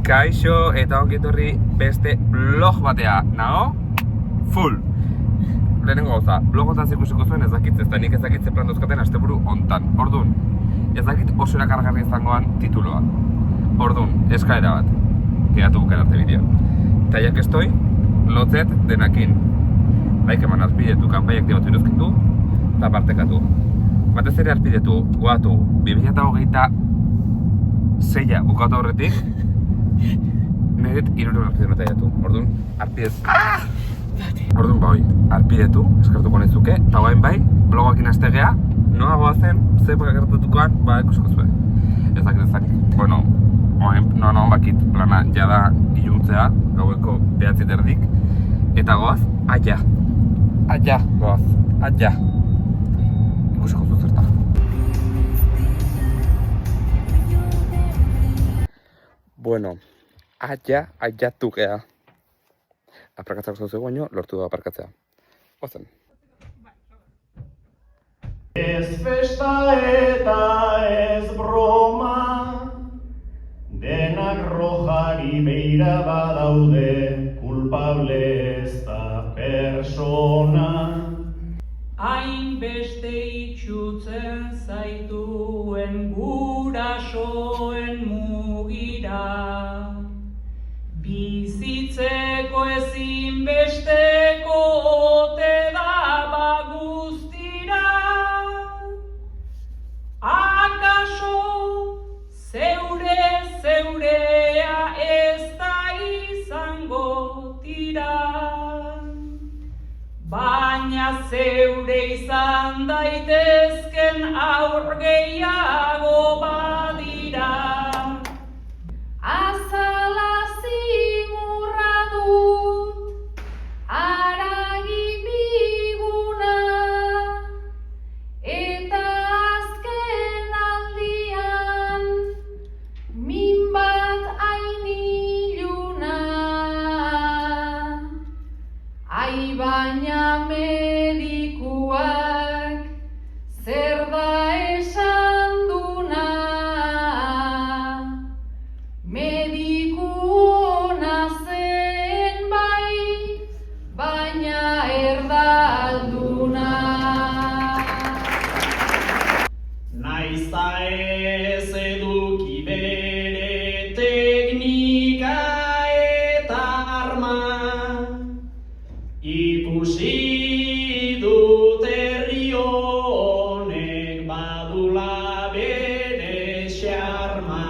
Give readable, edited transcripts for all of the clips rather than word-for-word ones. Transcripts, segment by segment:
Kaixo eta ongi etorri beste blog batea, nago? Full! Lehenengo gauza, blogotaz ikusiko zuen ez dakit, ez da nik ez dakit ze plan dauzkaten asteburu hontan. Orduan, ez dakit oso erakargarri izangoan tituloa. Orduan, eskaera bat. Geratu bukararte bideoan. Eta jak estoi, lotzet denakin. Laik eman azpidetu, kanpai aktibatu iruzkindu, eta partekatu. Batez ere azpidetu, goatu, 2026 bukatu horretik, niret 300 azpidetu jatu. Orduan, azpidetu. Orduan bai, arpidetu, eskartuko nizuke, eta guain bai, blogoakin astegea, noa goazen, ze gertatukoan, ikusiko zuen. Ez dakit. Bueno, noa bakit plana jada iluntzea, gaueko 9:30, eta goaz, aia, goaz, aia. Ikusiko zu zerta. Bueno, aiatu gea. Aparkatzak zauze guaino, lortu da aparkatzea. Ozen. Ez festa eta ez broma, denak rojari beira badaude, kulpable ez da persona. Hainbeste itxutzen zaituen gurasoen mugira, bizitzeko ezinbesteko ote da guztira. Akaso zeurea ez da izango tira, baina zeure izan daitezken aur gehiago badira. Azala zimurra dut, haragi biguna, eta azken aldian, min bat hain iluna. Ai baina medikuak zer da esan duna, mediku ona zen bai, baina erdalduna. Naiz ta ez eduki bere teknika eta arma, ikusi dut herri honek badula bere xarma.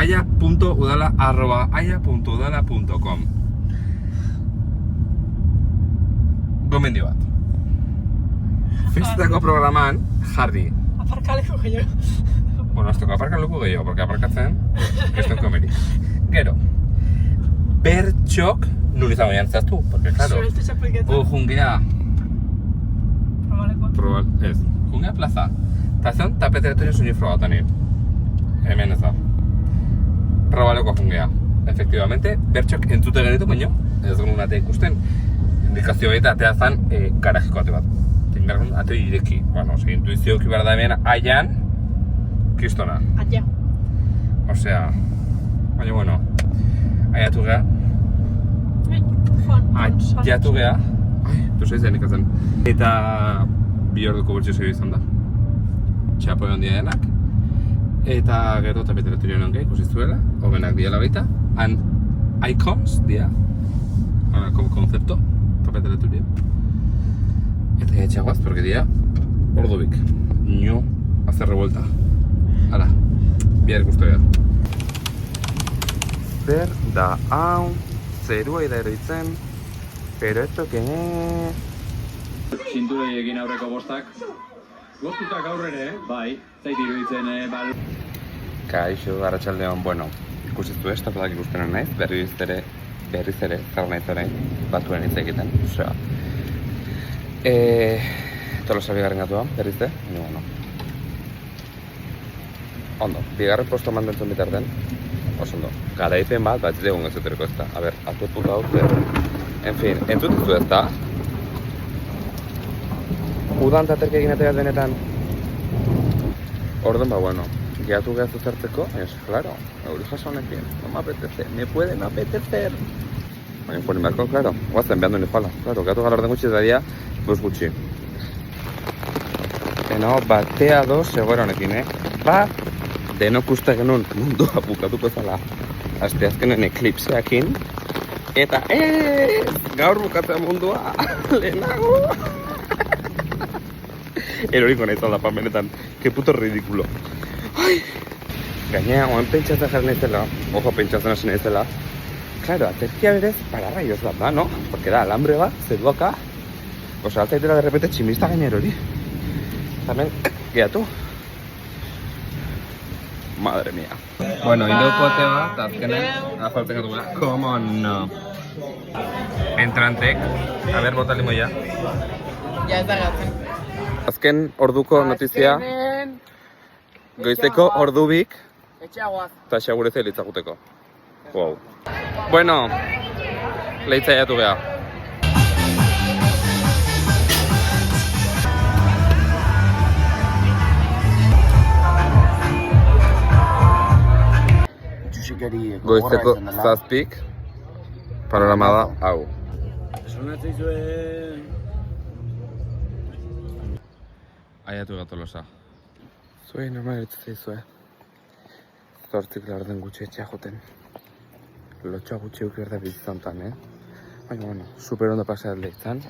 aia.udala@aia.udala.com Gomendio bat. Festetako programan jarri. Aparkaleko gehiago. Bueno, ez toko aparkaleko gehiago, porque aparkatzen ez toko komeri. Gero, bertxok nun izango jantzaztu, porque claro, jungea jungea plaza. Eta zion, tapeteretorio zuni frogatanin. Hemen ez da. Probaleko jungea. Efectivamente, bertxok entzute genitu, baino, ez dugun ate ikusten, indikazio baita atea zan garajiko ate bat. Tingargun ate ireki. Bueno, intuizioki behar da hemen aian, kristona. Aia. Osea, baina bueno, aiatu geha. Aiatu geha. Tu saiz denik azen. Eta bi orduko bertxo izan da. txapo egon denak. Eta gero tapeteleturio nonke ikusi zuela, hobenak diela baita. Han icons dia, como konzepto, tapeteleturio. Eta etxagoaz, porque dia, ordubik. Nio, hacer revuelta. Hala, bihar ikustu behar. Zer da hau, zerua da eroitzen, pero esto que... Sintureiekin aurreko bostak. Bostak aurrere, bai, zait iruditzen, Kaixo, arratsaldeon, bueno, ikusitu ez, tapadak ikusten naiz, berriz ere, zer naiz orain, batuen hitz egiten, osea. Tolosa bigarren gatua, berriz de, bueno. Ondo, bigarren posto mantentzen bitarten, oso ondo. Garaipen bat egun ez dutereko ez da. A ber, hace puta hau, en fin, entutizu ez da? Udan taterke eginatea benetan. Orduan, bueno, gehatu zertzeko, es claro, euri jaso honekin, no me apetece, me puede no apetecer. Baina, ponin beharko, claro, guazen, behandu nifala, claro, gehatu gara orden gutxi daria, bus gutxi. Eno, batea do, segora honekin, denok uste genuen mundua bukatuko zala asteazkenen eklipseakin eta gaur bukatzea mundua lehenago eroriko nahi zalda benetan, que puto ridikulo. Gainea, oan pentsatzen jarri nahizela, ojo pentsatzen hasi nahizela, claro, aterkia berez pararraioz bat da, no? Porque da alambre bat, zeduaka, osa altaitela de repente tximista gainer hori. Zamen, gehatu. Madre mía. Bueno, irukote bat, azkenen, afaltzen gatu gara. Como no. Entrantek, a ver, bota limoia. Ja ez da gatzen. Azken orduko notizia, goizeko ordubik, eta xagureze litzakuteko. Wow. Bueno, lehitza jatu geha. Goizeko zazpik, panorama da, hau. Esonatzen zuen... Aiatu gatolosa. Zuei normal eritzei zue. Zortzik laurden gutxi etxea joten. Lotxoa gutxi ukir da bizitzantan, Baina, bueno, super ondo paseat lehitzan.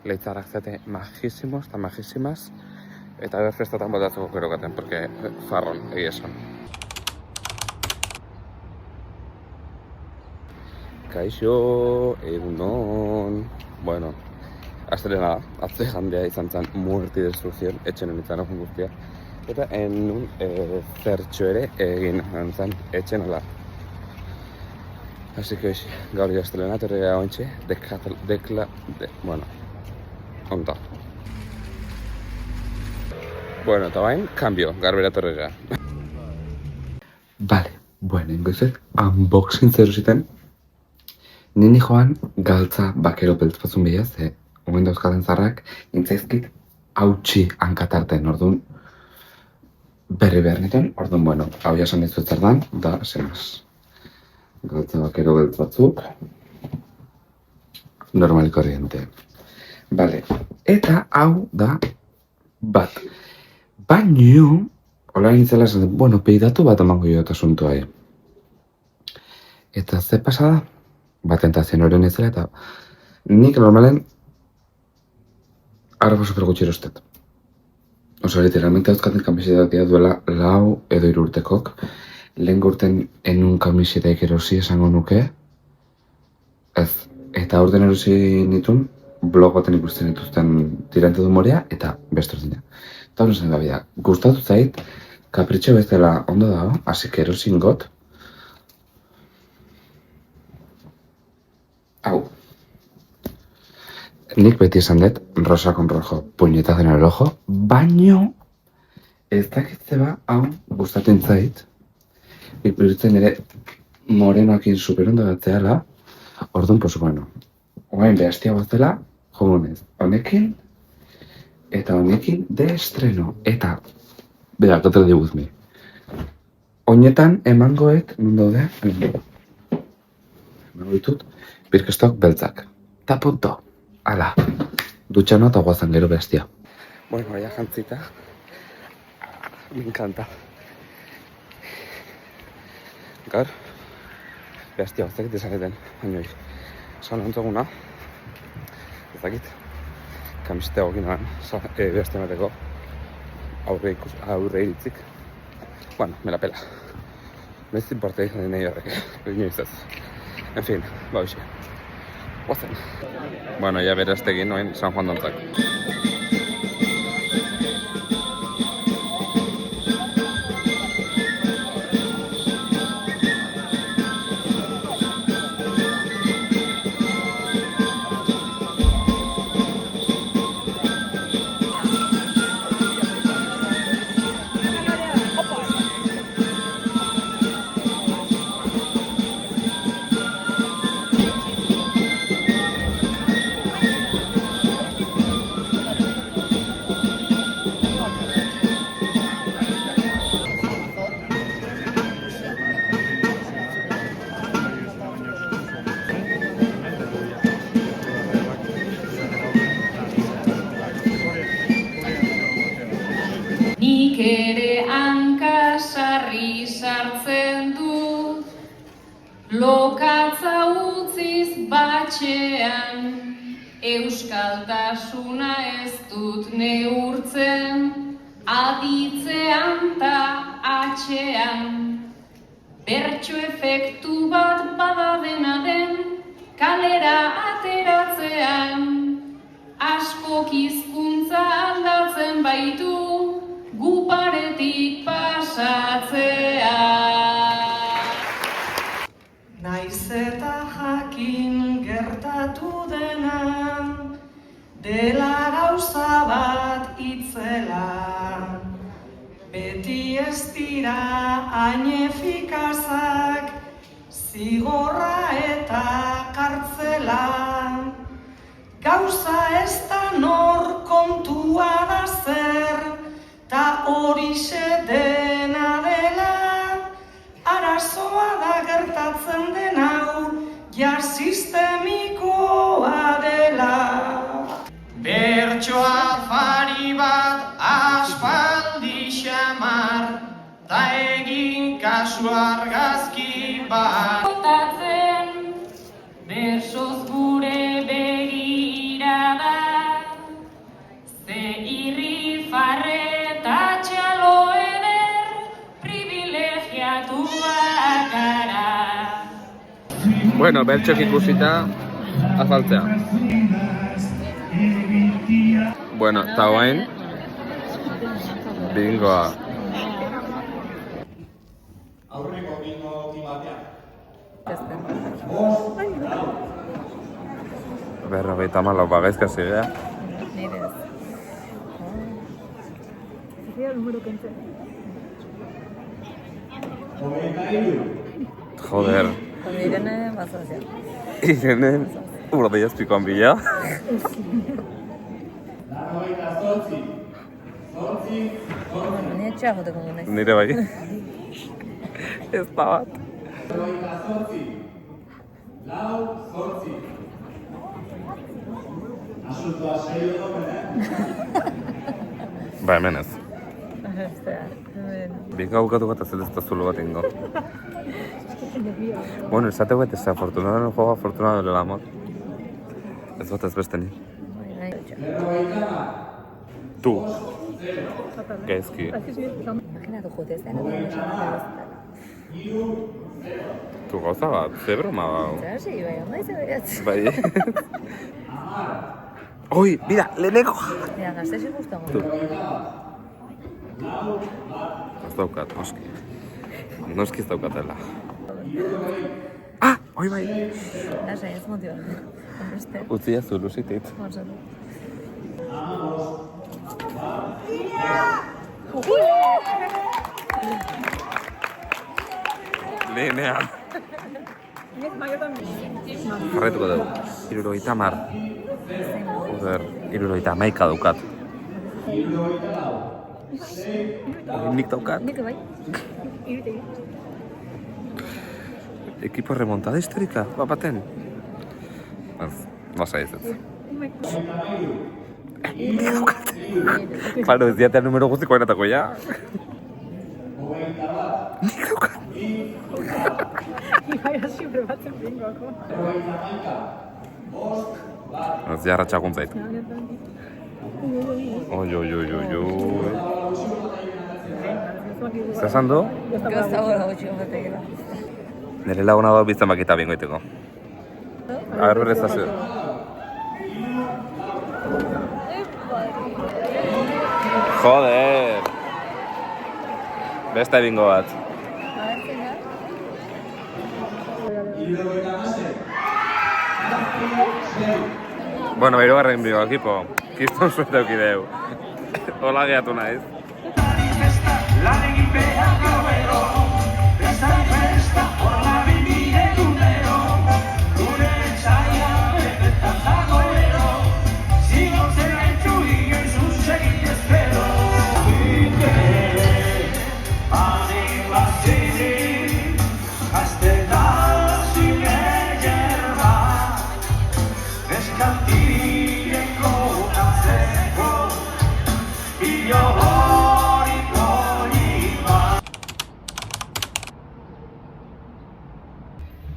Lehitzarrak zate majísimos eta majísimas. Eta ber festatan botatzeko gerokaten, porque farron, egia esan. Kaixo, egunon. Bueno, astelena da, atze jandea izan zen muerti destrukzion, etxen honetan ogun guztia. Eta enun zertxo ere egin zen, etxen ala. Así que hoxe, gaur astelena, torregea ointxe, bueno, onta. Bueno, eta bain, cambio, garbera torregea. Vale, bueno, ingoizet, unboxing zer ziten. Nini joan galtza bakero beltz batzun bila, ze omen dauzkaten zarrak, nintzaizkit hautsi hankatarten, orduan berri behar niten, orduan, bueno, hau jasan dizuet zer dan, da, semaz. Galtza bakero beltz batzuk, normal korriente. Vale, eta hau da bat. Baino, hola nintzela esan, bueno, peidatu bat emango jo eta asuntua. Eta ze pasada? Tentazio horren izela eta nik normalen arropa super gutxi erostet. Oso, literalmente dauzkaten kamisetatia duela 4 edo 3 urtekok. Lehen urten enun kamisetaik erosi esango nuke. Ez, eta urten erosi nitun blog baten ikusten dituzten tirante du morea eta beste urdina. Eta horren zen gabida, gustatu zait, kapritxo bezala ondo dago, así que erosin got. Hau. Nik beti esan dut, rosa con rojo, puñetaz en el ojo, baino ez dakitze ba, hau gustatzen zait. Ipuritzen ere morenoakin superondo batzeala, orduan, pues bueno, oain behaztia bazela, jomunez, honekin, eta honekin de estreno, eta, bera, totel diguzmi. Oinetan emangoet, nun daude, emango ditut, birkestok beltzak. Ta punto. Ala. Dutxano eta guazan gero bestia. Bueno, ja jantzita. Me encanta. Gaur, behaztia bazakit ezaketen, baina esan ontzaguna, ezakit, kamiseta egokinoan, behaztia emateko aurre iritzik. Bueno, me la pela. No ez importa izan nahi horrek, inoiz ez. En fin, hoxe. Guazen. Bueno, ya beraztegin noen San Juan dontzak. Nik ere hanka sarri sartzen dut, lokatza utziz batxean, euskaltasuna ez dut neurtzen, aditzean ta atxean. Bertso efektu bat bada dena den, kalera ateratzean, askok hizkuntza aldatzen baitu, gu paretik pasatzea. Naiz eta jakin gertatu dena, dela gauza bat itzela. Beti ez dira hain efikazak, zigorra eta kartzela. Gauza ez da nor kontua da zer, ta horixe dena dela, arazoa da gertatzen den hau, ja sistemikoa dela. Bertso afari bat aspaldi xamar, ta egin kasu argazki bat. Kotatzen, bersoz gure begirada, ze irri farreta txalo eder, privilegiatuak gara. Bueno, bertxok ikusita, azaltzea. Bueno, eta hoain, bingoa. Aurreko bingo batean. 54 bagaizka zigea. Nire ez. Joder. Irene bazazia. Irene, urdeiaz pikoan bila. Nire etxea joteko du naiz. Nire bai. Ez da bat. Ba, hemen ez. Bingo bukatu bat azet ez da zulo bat ingo. Bueno, esateko eta desafortunado en el juego, afortunado en el amor. Ez bat ez beste ni. Tu. Gaizki. Imaginatu jote zen, Tu gauza bat, ze broma bau. zer hasi, bai, ondo izan baiatz. Bai. Oi, mira, leheneko. Ja, gaztesi guztago. Tu. Ez daukat, noski. Noski ez daukatela. Ah, oi bai. Nasa, ez motiba. Beste. Utzi jazu, luzitit. Morzatu. Lehenean. Jarretuko dugu. 70. Joder, 71 daukat. Nik daukat. Nik bai. Ekipo remontada historika, bapaten. Ez, basa ez ez. Nik daukat. Claro, ez diatea numero guztiko enatako, ja? Ez jarra txakun zait. Oi. Zer esan du? Gauza gora gutxi batekela. Nire laguna da biztan bakita bingoiteko. Aber berrez hazi. Joder! Beste bingo bat. Bueno, hirugarren bingo ekipo. Kiston suerte eukideu. Hola gehiatu naiz.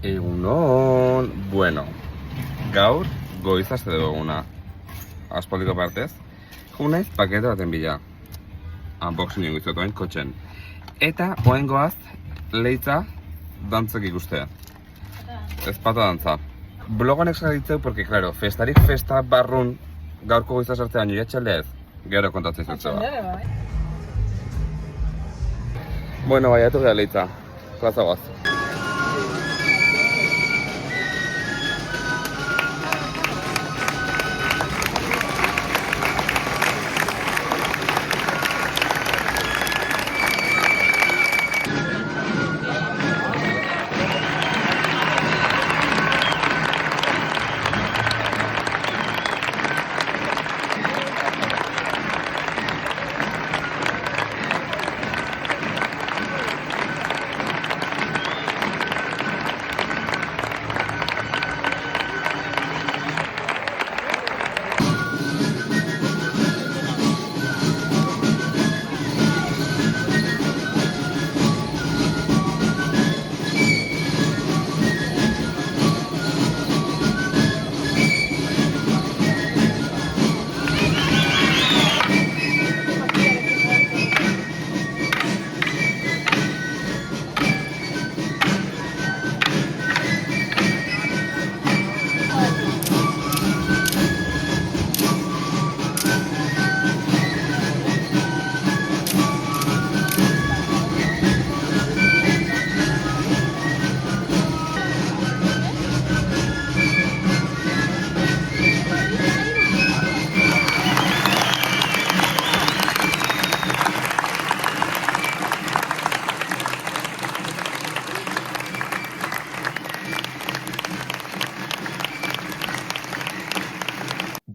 Egunon, bueno, gaur goiz haste dugu eguna, aspaldiko partez. Junaiz pakete baten bila, unboxing egin izatoen kotxen. Eta oengoaz leitza dantzek ikustea. Ezpata dantza. Blogoan exaditzeu, porque, claro, festarik festa barrun gaurko goiza sartzean joia txaldez, gero kontatzen zertzea. Bueno, baiatu gara leitza, plaza guaz.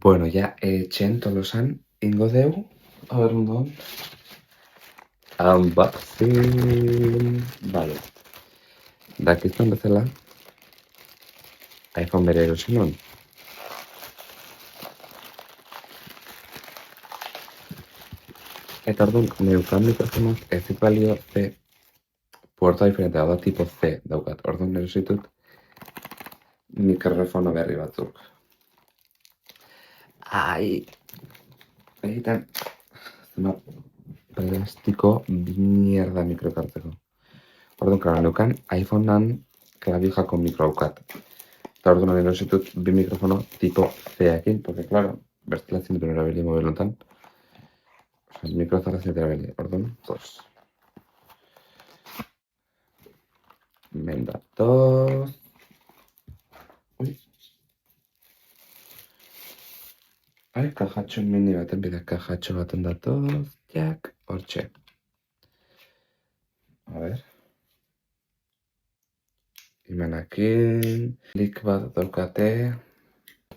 Bueno, ja, etxen Tolosan ingo deu, a ber mundon. Unboxing. Vale. Dakizten bezala, iPhone bere erosi non. Eta orduan, neukan mikrofonak ez dit balio C puerta diferentea, da tipo C daukat. Orduan erositut mikrofono berri batzuk. Ai, egiten, zema plastiko mierda mikrokartzeko. Orduan, klaro, neukan iPhone-an klabijako mikro haukat. Eta orduan erositut bi mikrofono tipo C-ekin, porque, klaro, bestela ezin dut erabili mobilotan. Mikro zarra ezin dut erabili, orduan, dos. Mendatoz. Ui. Ai, kajatxo mini baten bida, kajatxo baten datoz, jak, hortxe. A ver. Imenakin, lik bat daukate.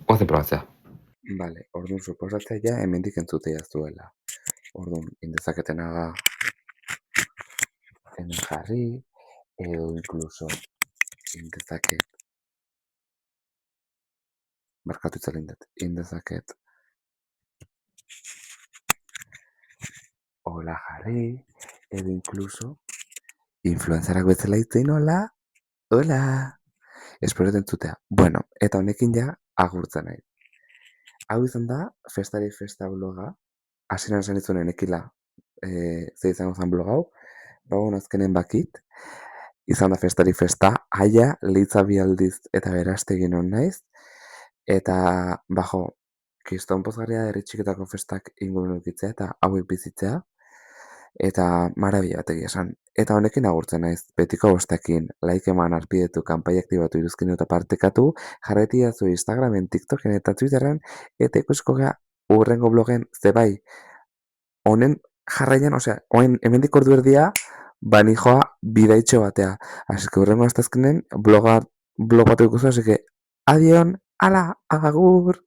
Guazen probatzea. Vale, orduan suposatzea ja hemendik entzutea zuela. Orduan, indezaketenaga hemen jarri, edo incluso indezaket. Markatu itzalindet, indezaket. Hola jarri, edo incluso influencerak bezala hitzein hola, hola. Espero entzutea. Bueno, eta honekin ja agurtzen nahi. Hau izan da, Festari Festa bloga. Hasieran esan izuen enekila ze izango zen blog hau. Azkenen bakit. Izan da Festari Festa, aia, leitza bi aldiz eta beraztegin hon naiz. Eta, kriston pozgarria da herri txiketako festak ingurun ukitzea eta hauek bizitzea. Eta marabila bat egia esan. Eta honekin agurtzen naiz, betiko bostekin, like eman, arpidetu, kanpai aktibatu, iruzkinu eta partekatu, jarreti jazu Instagramen, TikToken eta Twitterren, eta ikusko gea urrengo blogen, ze bai, honen jarraian, hemendik ordu erdia, bani joa bidaitxo batea. Así que urrengo astazkenen blog bat ikustu, así que, adion, ala, agur!